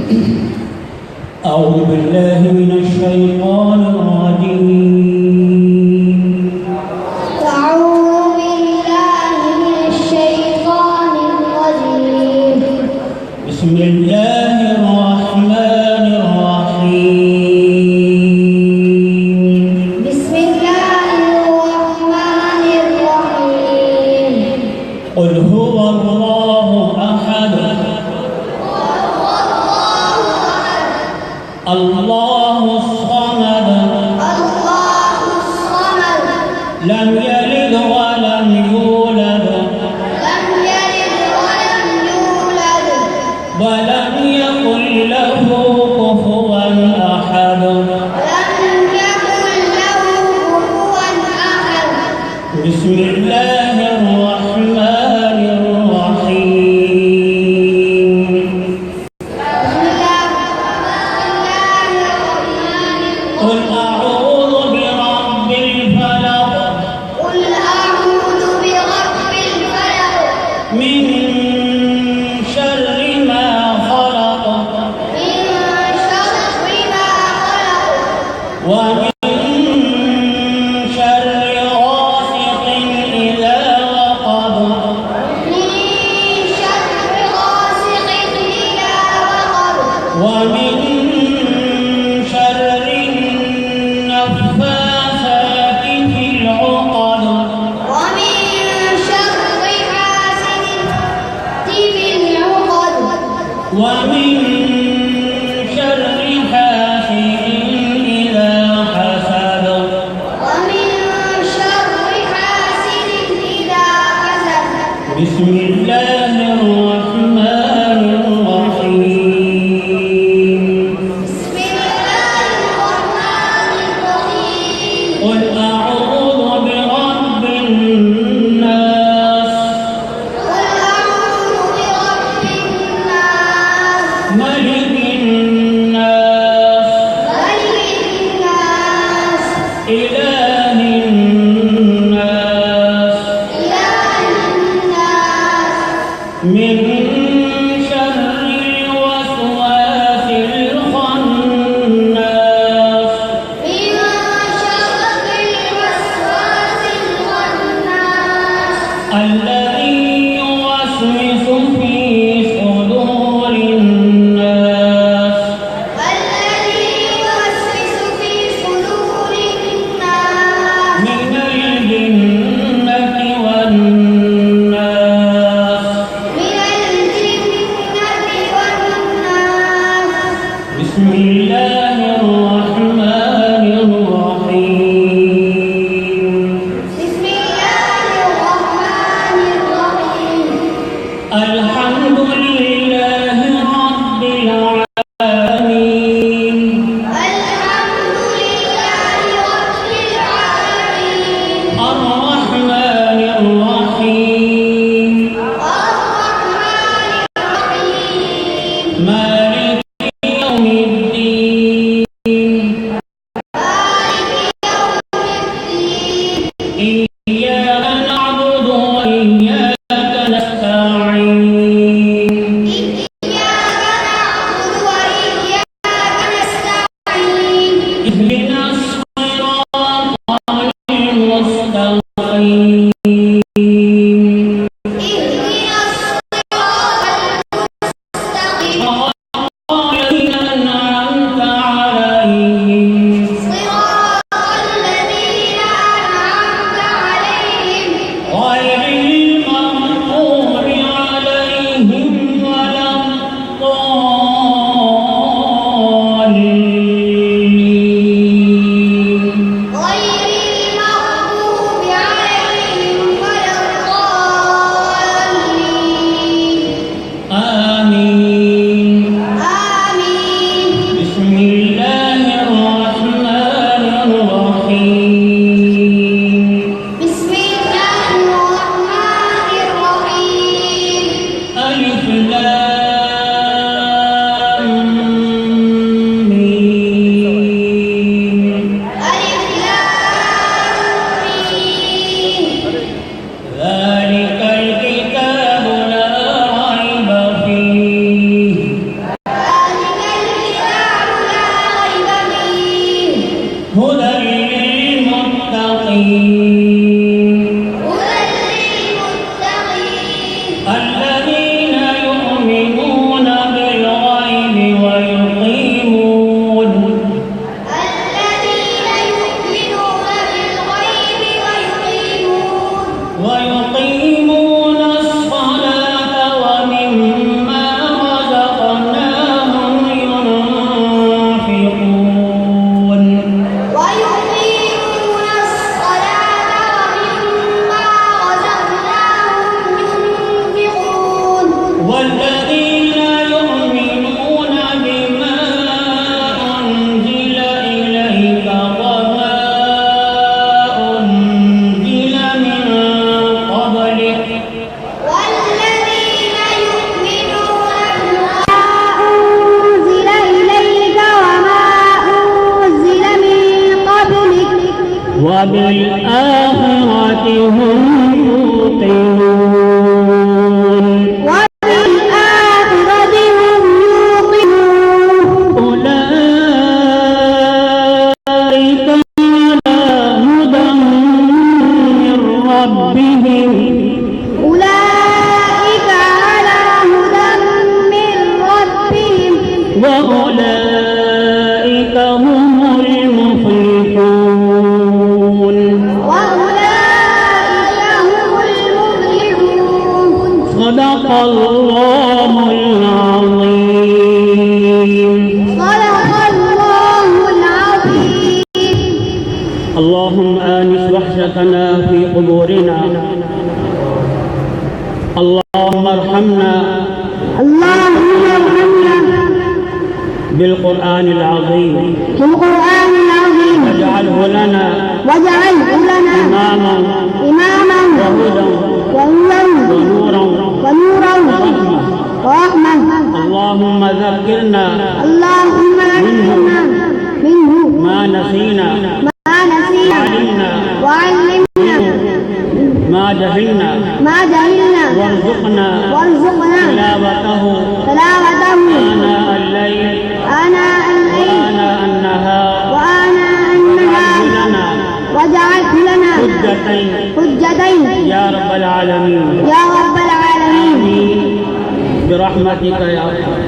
أعوذ بالله من الشيطان الرجيم. أعوذ بالله من الشيطان الرجيم. بسم الله الرحمن الرحيم. بسم الله الرحمن الرحيم. قل هو الله أحد الله الصمد لم يلد ولم يولد ولم يكن له كفوا أحد. بسم الله الرحمن الرحيم. قل أعوذ برب الفلق من شر ما خلق ومن شر غاسق إذا وقب ومن شر النفاثات في العقد ومن شر حاسد إذا حسد. بسم الله الرحمن الرحيم. قل أعوذ برب الناس ملك الناس إله الناس من شر الوسواس الخناس الذي يوسوس في صدور الناس من الجنة والناس. بسم الله الرحمن الرحيم. الحمد لله رب العالمين الرحمن الرحيم مالك يوم الدين إياك نعبد وإياك نستعين اهدنا الصراط المستقيم وبالآخرة هم يوقنون وبالآخرة هم يوقنون أولئك على هدى من ربهم أولئك على هدى من ربهم وأولئك هم المفلحون وأولئك هم المفلحون. صدق الله العظيم. صدق الله العظيم. اللهم آنس وحشتنا في قبورنا، اللهم ارحمنا اللهم ارحمنا بالقرآن العظيم، بالقرآن العظيم واجعله لنا إماما إماما وهدى ونورا ورحمة. اللهم ذكرنا اللهم ذكرنا منه ما نسينا وعلمنا ما جهلنا وارزقنا تلاوته آناء الليل وآناء النهار واجعله لنا حجتين يا رب العالمين. يا رب العالمين. آمين برحمتك يا رب.